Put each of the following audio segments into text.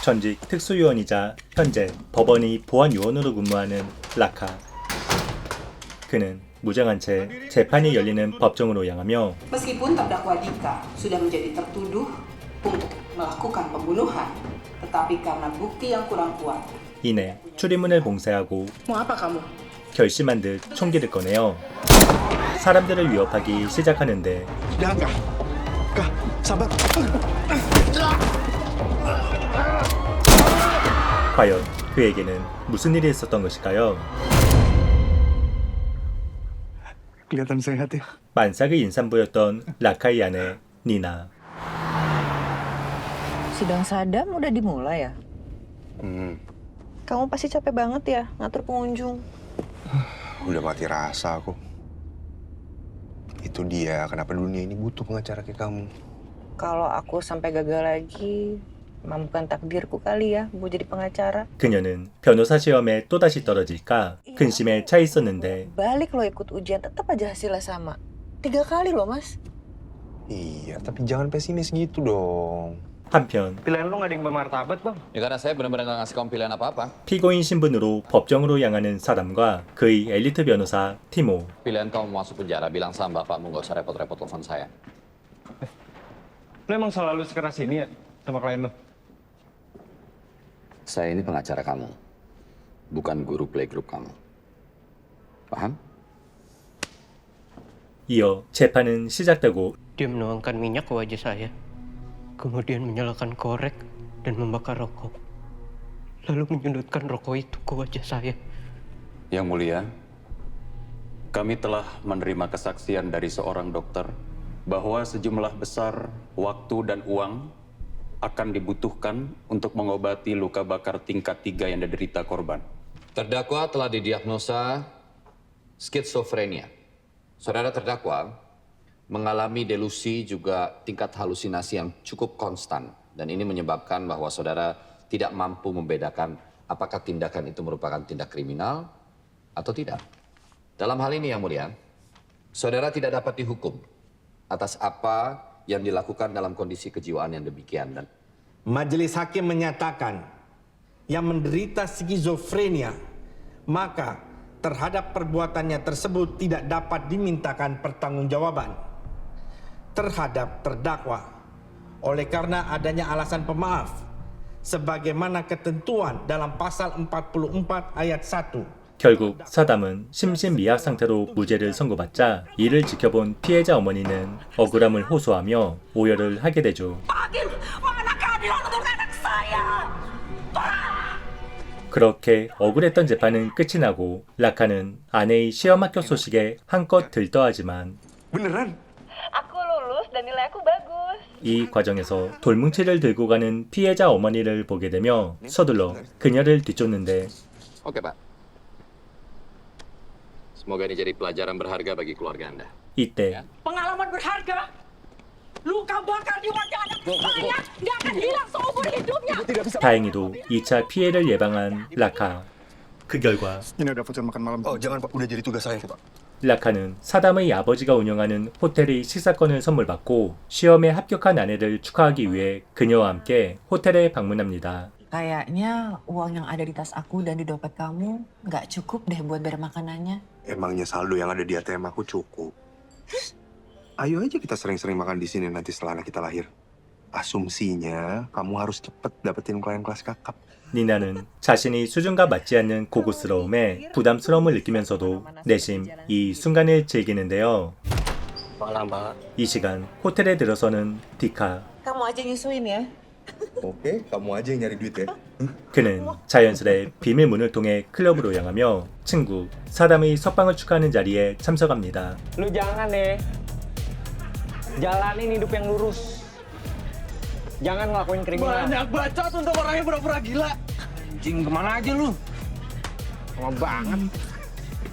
전직 특수요원이자 현재 법원의 보안요원으로 근무하는 라카. 그는 무장한 채 재판이 열리는 법정으로 향하며 Meskipun terdakwa Dika sudah menjadi tertuduh untuk melakukan pembunuhan, tetapi karena bukti yang kurang kuat, 이내 출입문을 봉쇄하고 mau apa kamu? 결심한 듯 총기를 꺼내어 사람들을 위협하기 시작하는데 Jangan, Kak. Kak, sabar. 과연 그에게는 무슨 일이 있었던 것일까요? Kelihatan sehat ya. 만삭의 인산부였던 라카의 아내 니나. Sidang Sadam udah dimulai ya? Kamu pasti capek banget ya ngatur pengunjung. Udah mati rasa aku. Itu dia kenapa dunia ini butuh pengacara kayak kamu. Kalau aku sampai gagal lagi, emang bukan takdirku kali ya mau jadi pengacara. 그녀는 변호사 시험에 또다시 떨어질까 근심에 차 있었는데 Balik lo ikut ujian, tetap aja hasilnya sama. 3 kali loh, Mas. Iya, tapi jangan pesimis gitu dong. 한편 Pilihan lu nggak ada yang bermartabat, Bang. Ya karena saya benar-benar nggak ngasih kamu pilihan apa-apa. 피고인 신분으로 법정으로 향하는 사람과 그의 엘리트 변호사 티모. Pilihan kamu masuk penjara, bilang sama bapakmu nggak usah repot-repot telepon saya. Lu emang selalu sekeras ini ya sama klien lu? Saya ini pengacara kamu, bukan guru playgroup kamu. Paham? 이어 재판은 시작되고 Dia menuangkan minyak ke wajah saya, kemudian menyalakan korek dan membakar rokok. Lalu menyundutkan rokok itu ke wajah saya. Yang mulia, kami telah menerima kesaksian dari seorang dokter bahwa sejumlah besar waktu dan uang akan dibutuhkan untuk mengobati luka bakar tingkat 3 yang diderita korban. Terdakwa telah didiagnosa skizofrenia. Saudara terdakwa mengalami delusi juga tingkat halusinasi yang cukup konstan. Dan ini menyebabkan bahwa saudara tidak mampu membedakan apakah tindakan itu merupakan tindak kriminal atau tidak. Dalam hal ini yang mulia, saudara tidak dapat dihukum atas apa yang dilakukan dalam kondisi kejiwaan yang demikian. Dan Majelis Hakim menyatakan yang menderita skizofrenia, maka terhadap perbuatannya tersebut tidak dapat dimintakan pertanggungjawaban terhadap terdakwa oleh karena adanya alasan pemaaf sebagaimana ketentuan dalam pasal 44 ayat 1. 결국 사담은 심신미약 상태로 무죄를 선고받자 이를 지켜본 피해자 어머니는 억울함을 호소하며 오열을 하게 되죠. 그렇게 억울했던 재판은 끝이 나고 라카는 아내의 시험합격 소식에 한껏 들떠하지만 Beneran? Aku lulus dan nilai aku bagus. 이 과정에서 돌뭉치를 들고 가는 피해자 어머니를 보게 되며 서둘러 그녀를 뒤쫓는데 Oke, Pak. Semoga ini jadi pelajaran berharga bagi keluarga Anda. 이때 Pengalaman berharga. Luka bakar di wajah anak saya nggak akan hilang seumur hidupnya. 다행히도 2차 피해를 예방한 라카. 그 결과 Ini udah voucher makan malam. Oh, jangan Pak, udah jadi tugas saya, Pak. 라카는 사담의 아버지가 운영하는 호텔의 식사권을 선물받고 시험에 합격한 아내를 축하하기 위해 그녀와 함께 호텔에 방문합니다. Kayaknya uang yang ada di tas aku dan di dompet kamu nggak cukup deh buat bayar makanannya. Emangnya saldo yang ada di ATM aku cukup. Ayo aja kita sering-sering makan di sini nanti setelah anak kita lahir. Asumsinya kamu harus cepet dapetin klien kelas kakap. 니나는 자신이 수준과 맞지 않는 고급스러움에 부담스러움을 느끼면서도 내심 이 순간을 즐기는데요. 이 시간 호텔에 들어서는 디카. Kamu aja nyusuin ya. Oke, kamu aja yang nyari duit ya. 그는 자연스레 비밀 문을 통해 클럽으로 향하며 친구 사담의 석방을 축하하는 자리에 참석합니다. Lu jangan deh. Jalanin hidup yang lurus. Jangan ngelakuin kriminal. Banyak bacot untuk orang yang pura-pura gila. Anjing, kemana aja lu? Lama banget.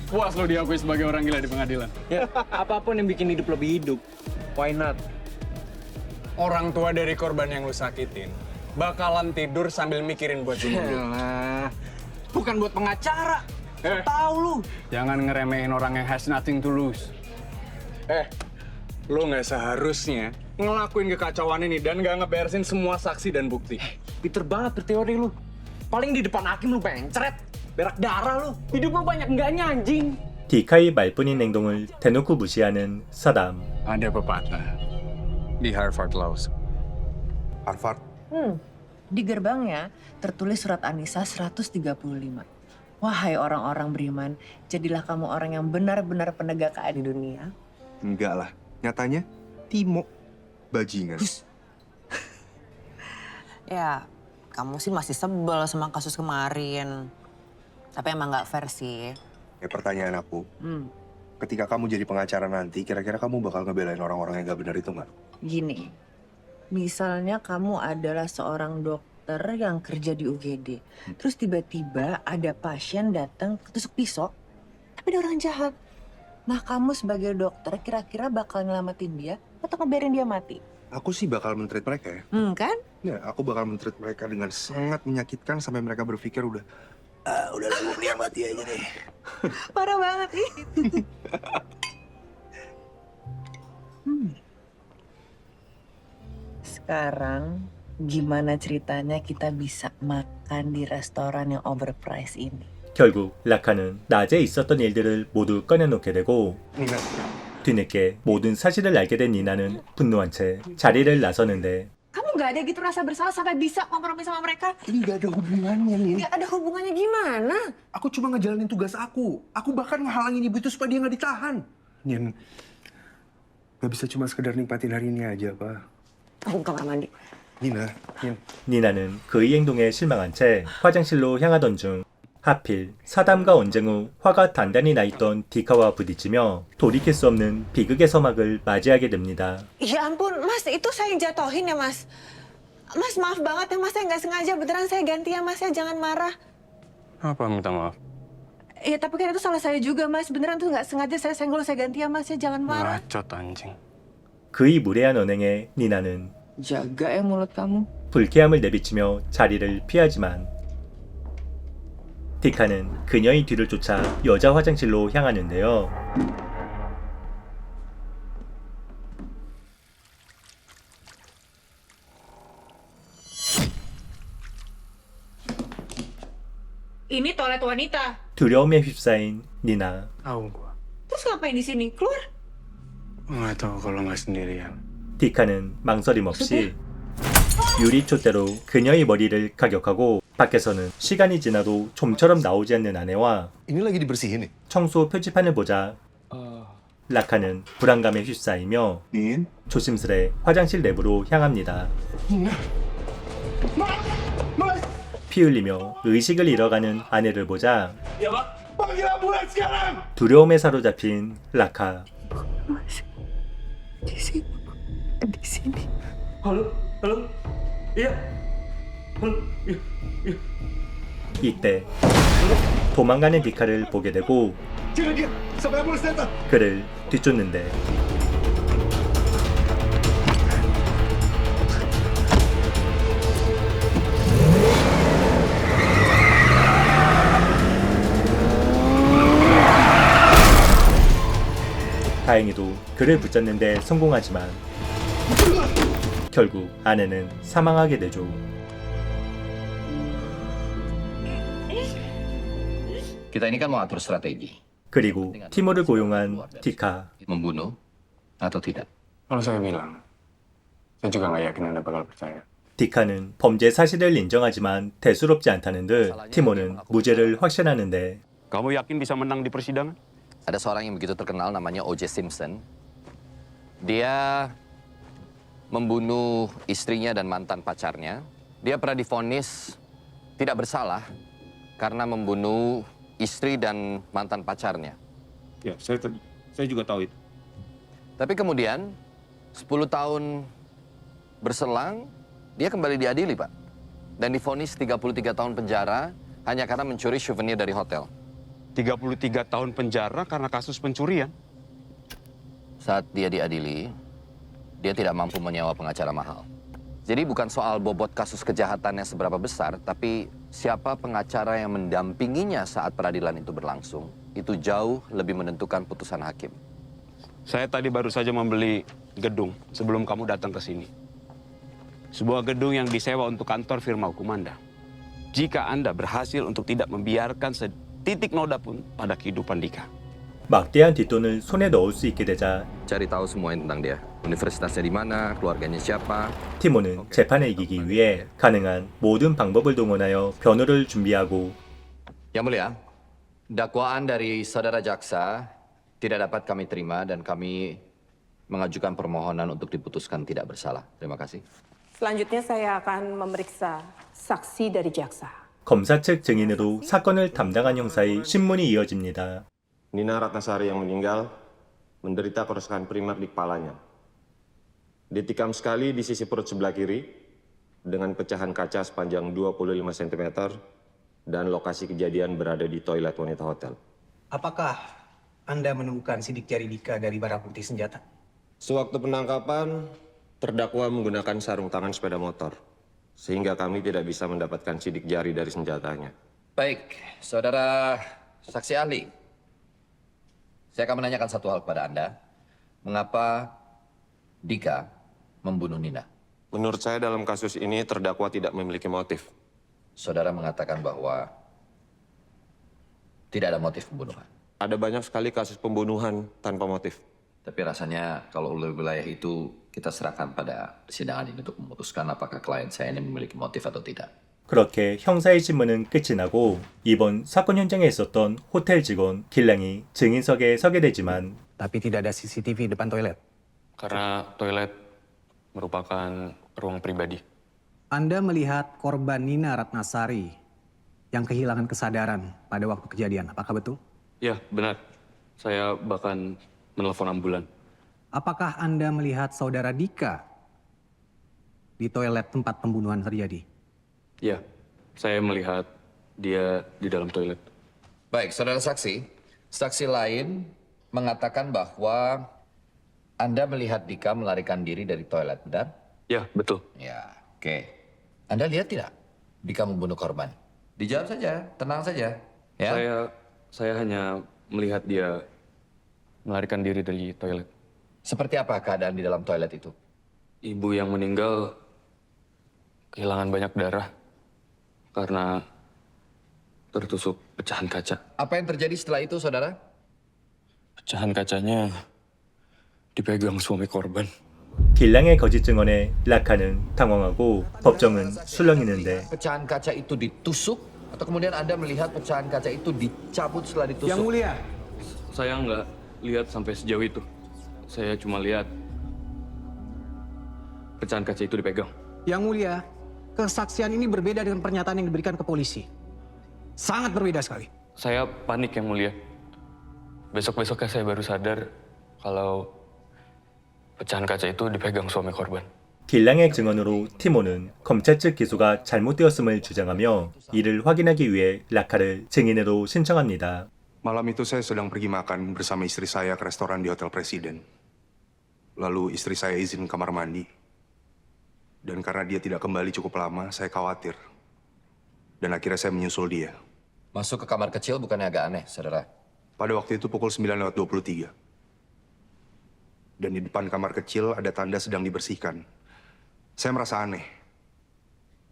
Puas lo diakui sebagai orang gila di pengadilan. Ya, apapun yang bikin hidup lebih hidup. Why not? Orang tua dari korban yang lu sakitin bakalan tidur sambil mikirin buat bunuh diri. Bukan buat pengacara. Tahu lu. Jangan ngeremehin orang yang has nothing to lose. Lo nggak seharusnya ngelakuin kekacauan ini dan nggak ngeberesin semua saksi dan bukti. Pinter banget berteori lu. Paling di depan hakim lu pencret, berak darah lu. Hidup lu banyak enggaknya anjing. 디카의 말뿐인 행동을 대놓고 무시하는 사담. Ada pepatah di Harvard Law School. Harvard. Di gerbangnya tertulis surat An-Nisa 135. Wahai orang-orang beriman, jadilah kamu orang yang benar-benar penegak keadilan di dunia. Enggak lah. Nyatanya, Timo. Bajingan. Ya, kamu sih masih sebel sama kasus kemarin. Tapi emang nggak fair sih. Ya pertanyaan aku, ketika kamu jadi pengacara nanti, kira-kira kamu bakal ngebelain orang-orang yang gak benar itu nggak? Gini, misalnya kamu adalah seorang dokter yang kerja di UGD. Terus tiba-tiba ada pasien datang ketusuk pisau, tapi ada orang jahat. Nah kamu sebagai dokter kira-kira bakal nyelamatin dia atau ngebiarin dia mati? Aku sih bakal men-treat mereka ya. Kan? Ya, aku bakal men-treat mereka dengan sangat menyakitkan sampai mereka berpikir udah gue mendingan mati aja deh. Parah banget nih. Sekarang gimana ceritanya kita bisa makan di restoran yang overpriced ini? 결국 라카는 낮에 있었던 일들을 모두 꺼내놓게 되고 니나, 뒤늦게 모든 사실을 알게 된 니나는 분노한 채 자리를 나서는데 Kamu nggak ada gitu rasa bersalah sampai bisa kompromi sama mereka? ini gak ada hubungannya nih. Nggak ada hubungannya gimana? Aku cuma ngejalanin tugas aku. Aku bahkan ngehalangin ibu itu supaya dia gak ditahan. Nian, gak bisa cuma sekedar nikmatin hari ini aja, Pak. Aku ke kamar mandi. Nina, Nian. 니나는 그의 행동에 실망한 채 화장실로 향하던 중 하필 사담과 언쟁 후 화가 단단히 나있던 디카와 부딪히며 돌이킬 수 없는 비극의 서막을 맞이하게 됩니다. Ya ampun, Mas, itu saya yang jatuhin ya, Mas. Mas, maaf banget ya, Mas. Saya nggak sengaja. Beneran saya ganti ya, Mas. Ya jangan marah. Apa minta maaf? Ya, tapi kan itu salah saya juga, Mas. Beneran tuh nggak sengaja saya senggol. Saya ganti ya, Mas. Ya jangan marah. Bacot anjing. 그의 무례한 언행에 니나는 Jaga ya mulut kamu. 불쾌함을 내비치며 자리를 피하지만 디카는 그녀의 뒤를 쫓아 여자 화장실로 향하는데요. Ini toilet wanita. 두려움에 휩싸인 니나. Tahu gua. Terus ngapain di sini? Keluar. Nggak tahu kalau nggak sendirian. 디카는 망설임 없이 유리촛대로 그녀의 머리를 가격하고 밖에서는 시간이 지나도 좀처럼 나오지 않는 아내와 Ini lagi dibersihin nih. 청소 표지판을 보자 라카는 불안감에 휩싸이며 Nin? 조심스레 화장실 내부로 향합니다. 피 흘리며 의식을 잃어가는 아내를 보자 두려움에 사로잡힌 라카. Di sini. Halo? Iya. 이때 도망가는 디카를 보게 되고 그를 뒤쫓는데 다행히도 그를 붙잡는 데 성공하지만 결국 아내는 사망하게 되죠. Kita ini kan mau atur strategi. 그리고 티모를 고용한 디카. Membunuh atau tidak? Kalau saya bilang, saya juga nggak yakin Anda bakal percaya. 디카는 범죄 사실을 인정하지만 대수롭지 않다는 듯 티모는 무죄를 확신하는데 Kamu yakin bisa menang di persidangan? Ada seorang yang begitu terkenal namanya O.J. Simpson. Dia membunuh istrinya dan mantan pacarnya. Dia pernah divonis tidak bersalah karena membunuh istri dan mantan pacarnya. Ya, saya juga tahu itu. Tapi kemudian 10 tahun berselang, dia kembali diadili, Pak. Dan divonis 33 tahun penjara hanya karena mencuri souvenir dari hotel. 33 tahun penjara karena kasus pencurian. Saat dia diadili, dia tidak mampu menyewa pengacara mahal. Jadi bukan soal bobot kasus kejahatannya seberapa besar, tapi siapa pengacara yang mendampinginya saat peradilan itu berlangsung, itu jauh lebih menentukan putusan hakim. Saya tadi baru saja membeli gedung sebelum kamu datang ke sini. Sebuah gedung yang disewa untuk kantor firma hukum Anda. Jika Anda berhasil untuk tidak membiarkan setitik noda pun pada kehidupan Dika. 막대한 뒷돈을 손에 넣을 수 있게 되자 Cari tahu semuanya tentang dia. Universitasnya di mana, keluarganya siapa. 티모는 재판을 이기기 위해 가능한 모든 방법을 동원하여 변호를 준비하고 Yang mulia, dakwaan dari saudara jaksa tidak dapat kami terima dan kami mengajukan permohonan untuk diputuskan tidak bersalah. Terima kasih. Selanjutnya saya akan memeriksa saksi dari jaksa. 검사 측 증인으로 사건을 담당한 형사의 신문이 이어집니다. Nina Ratnasari yang meninggal menderita kerusakan primer di kepalanya. Ditikam sekali di sisi perut sebelah kiri dengan pecahan kaca sepanjang 25 cm dan lokasi kejadian berada di toilet wanita hotel. Apakah Anda menemukan sidik jari Dika dari barang bukti senjata? Sewaktu penangkapan, terdakwa menggunakan sarung tangan sepeda motor, sehingga kami tidak bisa mendapatkan sidik jari dari senjatanya. Baik, saudara saksi ahli. Saya akan menanyakan satu hal kepada Anda. Mengapa Dika membunuh Nina? Menurut saya dalam kasus ini terdakwa tidak memiliki motif. Saudara mengatakan bahwa tidak ada motif pembunuhan. Ada banyak sekali kasus pembunuhan tanpa motif. Tapi rasanya kalau wilayah itu kita serahkan pada persidangan ini untuk memutuskan apakah klien saya ini memiliki motif atau tidak. 그렇게 형사의 신문은 끝이 나고 이번 사건 현장에 있었던 호텔 직원 길랑이 증인석에 서게 되지만 Tapi tidak ada CCTV depan toilet. Karena toilet merupakan ruang pribadi. Anda melihat korban Nina Ratnasari yang kehilangan kesadaran pada waktu kejadian. Apakah betul? Ya, benar. Saya bahkan menelpon ambulan. Apakah Anda melihat saudara Dika di toilet tempat pembunuhan terjadi? Ya, saya melihat dia di dalam toilet. Baik, saudara saksi. Saksi lain mengatakan bahwa Anda melihat Dika melarikan diri dari toilet, benar? Ya, betul. Ya, oke. Anda lihat tidak Dika membunuh korban? Dijawab saja, tenang saja. Ya? Saya hanya melihat dia melarikan diri dari toilet. Seperti apa keadaan di dalam toilet itu? Ibu yang meninggal kehilangan banyak darah karena tertusuk pecahan kaca. Apa yang terjadi setelah itu, saudara? Pecahan kacanya dipegang suami korban. 길랑의 거짓 증언에 라카는 당황하고 법정은 술렁이는데 Pecahan kaca itu ditusuk atau kemudian Anda melihat pecahan kaca itu dicabut setelah ditusuk? Yang mulia, Saya nggak lihat sampai sejauh itu. Saya cuma lihat pecahan kaca itu dipegang. Yang mulia, kesaksian ini berbeda dengan pernyataan yang diberikan ke polisi. Sangat berbeda sekali. Saya panik yang mulia. Besok-besoknya saya baru sadar kalau pecahan kaca itu dipegang suami korban. 길랑의 증언으로 티모는 검찰 측 기소가 잘못되었음을 주장하며 이를 확인하기 위해 라카를 증인으로 신청합니다. Malam itu saya sedang pergi makan bersama istri saya ke restoran di Hotel Presiden. Lalu istri saya izin kamar mandi. Dan karena dia tidak kembali cukup lama, saya khawatir. Dan akhirnya saya menyusul dia. Masuk ke kamar kecil bukannya agak aneh, saudara? Pada waktu itu pukul 9:23. Dan di depan kamar kecil ada tanda sedang dibersihkan. Saya merasa aneh.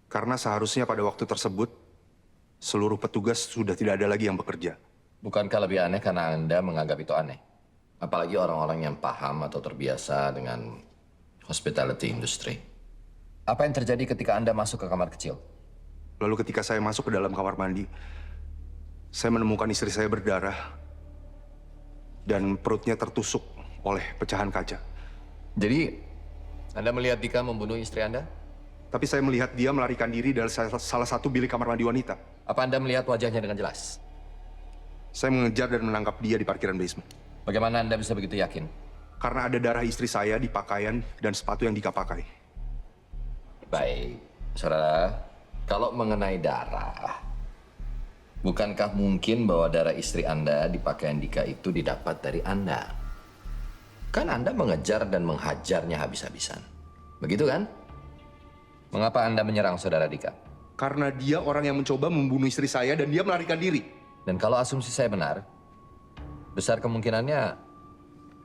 Karena seharusnya pada waktu tersebut, seluruh petugas sudah tidak ada lagi yang bekerja. Bukankah lebih aneh karena Anda menganggap itu aneh? Apalagi orang-orang yang paham atau terbiasa dengan hospitality industry. Apa yang terjadi ketika Anda masuk ke kamar kecil? Lalu ketika saya masuk ke dalam kamar mandi, saya menemukan istri saya berdarah dan perutnya tertusuk oleh pecahan kaca. Jadi, Anda melihat Dika membunuh istri Anda? Tapi saya melihat dia melarikan diri dari salah satu bilik kamar mandi wanita. Apa Anda melihat wajahnya dengan jelas? Saya mengejar dan menangkap dia di parkiran basement. Bagaimana Anda bisa begitu yakin? Karena ada darah istri saya di pakaian dan sepatu yang Dika pakai. Baik, saudara. Kalau mengenai darah, bukankah mungkin bahwa darah istri Anda di pakaian Dika itu didapat dari Anda? Kan Anda mengejar dan menghajarnya habis-habisan. Begitu kan? Mengapa Anda menyerang saudara Dika? Karena dia orang yang mencoba membunuh istri saya dan dia melarikan diri. Dan kalau asumsi saya benar, besar kemungkinannya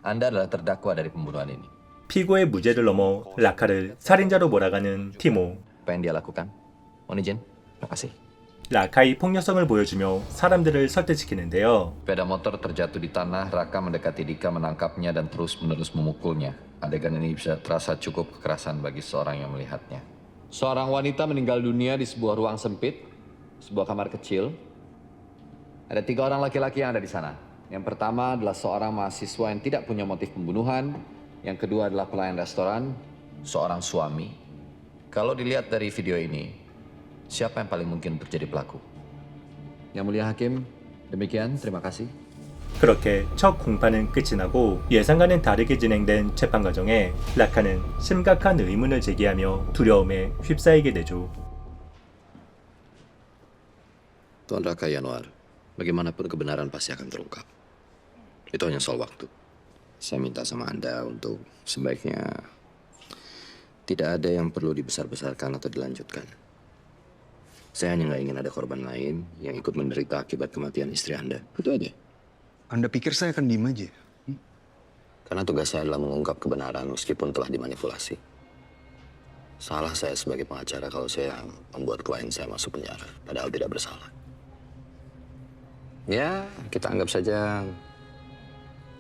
Anda adalah terdakwa dari pembunuhan ini. 피고의 무죄를 넘어 라카를 살인자로 몰아가는 티모. Apa yang dia lakukan? Mohon izin. Terima kasih. 라카의 폭력성을 보여주며 사람들을 설득시키는데요. Sepeda motor terjatuh di tanah, Raka mendekati Dika menangkapnya dan terus-menerus memukulnya. Adegan ini bisa terasa cukup kekerasan bagi seorang yang melihatnya. Seorang wanita meninggal dunia di sebuah ruang sempit, sebuah kamar kecil. Ada 3 orang laki-laki yang ada di sana. Yang pertama adalah seorang mahasiswa yang tidak punya motif pembunuhan. Yang kedua adalah pelayan restoran, seorang suami. Kalau dilihat dari video ini, siapa yang paling mungkin untuk jadi pelaku? Yang Mulia Hakim, demikian, terima kasih. 그렇게 첫 공판은 끝이 나고 예상과는 다르게 진행된 재판 과정에 라카는 심각한 의문을 제기하며 두려움에 휩싸이게 되죠. Tuan Raka Yanuar, bagaimanapun kebenaran pasti akan terungkap. Itu hanya soal waktu. Saya minta sama Anda untuk sebaiknya tidak ada yang perlu dibesar-besarkan atau dilanjutkan. Saya hanya nggak ingin ada korban lain yang ikut menderita akibat kematian istri Anda. Itu aja. Anda pikir saya akan diem aja? Karena tugas saya adalah mengungkap kebenaran meskipun telah dimanipulasi. Salah saya sebagai pengacara kalau saya membuat klien saya masuk penjara, padahal tidak bersalah. Ya, kita anggap saja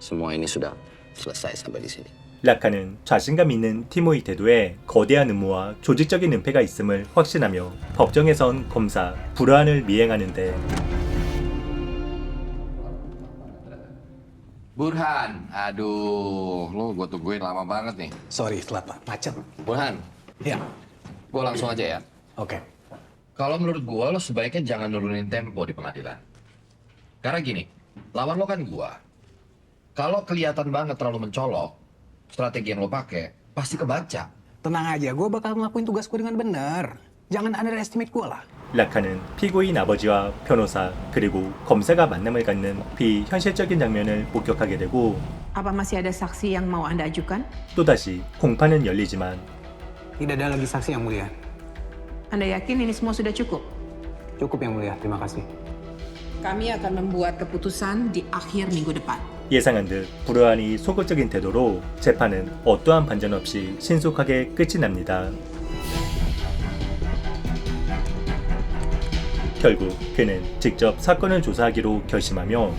semua ini sudah selesai sampai di sini. 라카는 자신감 있는 티모의 태도에 거대한 음모와 조직적인 은폐가 있음을 확신하며 법정에선 검사 불화안을 미행하는데 Burhan, aduh, lu gue tungguin lama banget nih. Sorry, telat Pak. Macet. Burhan, Ya, gue langsung aja ya. oke. Kalau menurut gue, lo sebaiknya jangan nurunin tempo di pengadilan. Karena gini, lawan lo kan gue. Kalau kelihatan banget terlalu mencolok, strategi yang lo pakai pasti kebaca. Tenang aja, gue bakal ngelakuin tugas gue dengan benar. Jangan underestimate gue lah. 라카는 피고인 아버지와 변호사 그리고 검사가 만남을 갖는 비현실적인 장면을 목격하게 되고 Apa masih ada saksi yang mau Anda ajukan? 또다시 공판은 열리지만 Tidak ada lagi saksi yang mulia. Anda yakin ini semua sudah cukup? Cukup yang mulia, terima kasih. Kami akan membuat keputusan di akhir minggu depan. 예상한 듯 불허안이 소극적인 태도로 재판은 어떠한 반전 없이 신속하게 끝이 납니다. 결국 그는 직접 사건을 조사하기로 결심하며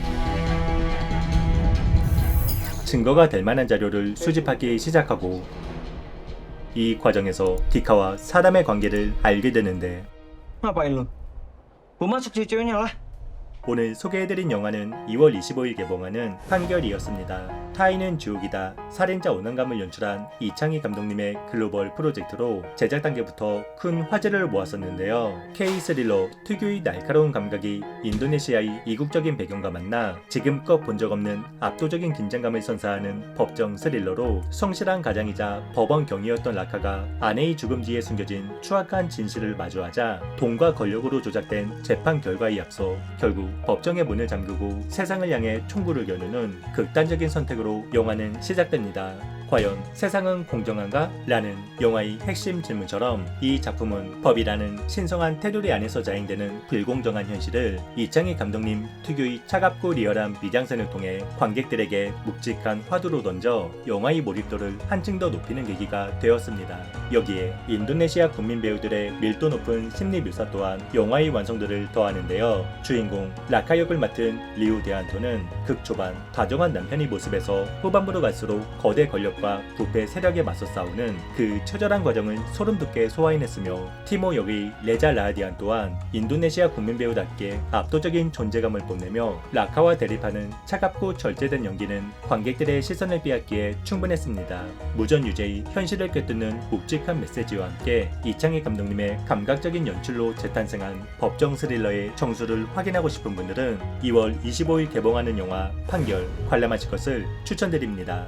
증거가 될 만한 자료를 수집하기 시작하고 이 과정에서 디카와 사람의 관계를 알게 되는데 Ngapain lu? Gua masuk ceweknya lah. 오늘 소개해드린 영화는 2월 25일 개봉하는 판결이었습니다. 타인은 지옥이다. 살인자 오난감을 연출한 이창희 감독님의 글로벌 프로젝트로 제작 단계부터 큰 화제를 모았었는데요. K-스릴러 특유의 날카로운 감각이 인도네시아의 이국적인 배경과 만나 지금껏 본 적 없는 압도적인 긴장감을 선사하는 법정 스릴러로 성실한 가장이자 법원 경위였던 라카가 아내의 죽음 뒤에 숨겨진 추악한 진실을 마주하자 돈과 권력으로 조작된 재판 결과에 앞서 결국 법정의 문을 잠그고 세상을 향해 총구를 겨누는 극단적인 선택으로 영화는 시작됩니다. 과연 세상은 공정한가? 라는 영화의 핵심 질문처럼 이 작품은 법이라는 신성한 테두리 안에서 자행되는 불공정한 현실을 이창희 감독님 특유의 차갑고 리얼한 미장센을 통해 관객들에게 묵직한 화두로 던져 영화의 몰입도를 한층 더 높이는 계기가 되었습니다. 여기에 인도네시아 국민 배우들의 밀도 높은 심리 묘사 또한 영화의 완성도를 더하는데요. 주인공 라카 역을 맡은 리우 데안토는 극 초반 다정한 남편의 모습에서 후반부로 갈수록 거대 권력과 부패 세력에 맞서 싸우는 그 처절한 과정을 소름 돋게 소화해냈으며 티모 역의 레자 라하디안 또한 인도네시아 국민 배우답게 압도적인 존재감을 뽐내며 라카와 대립하는 차갑고 절제된 연기는 관객들의 시선을 빼앗기에 충분했습니다. 무전 유죄의 현실을 꿰뚫는 묵직한 메시지와 함께 이창희 감독님의 감각적인 연출로 재탄생한 법정 스릴러의 정수를 확인하고 싶은 분들은 2월 25일 개봉하는 영화 판결 관람하실 것을 추천드립니다.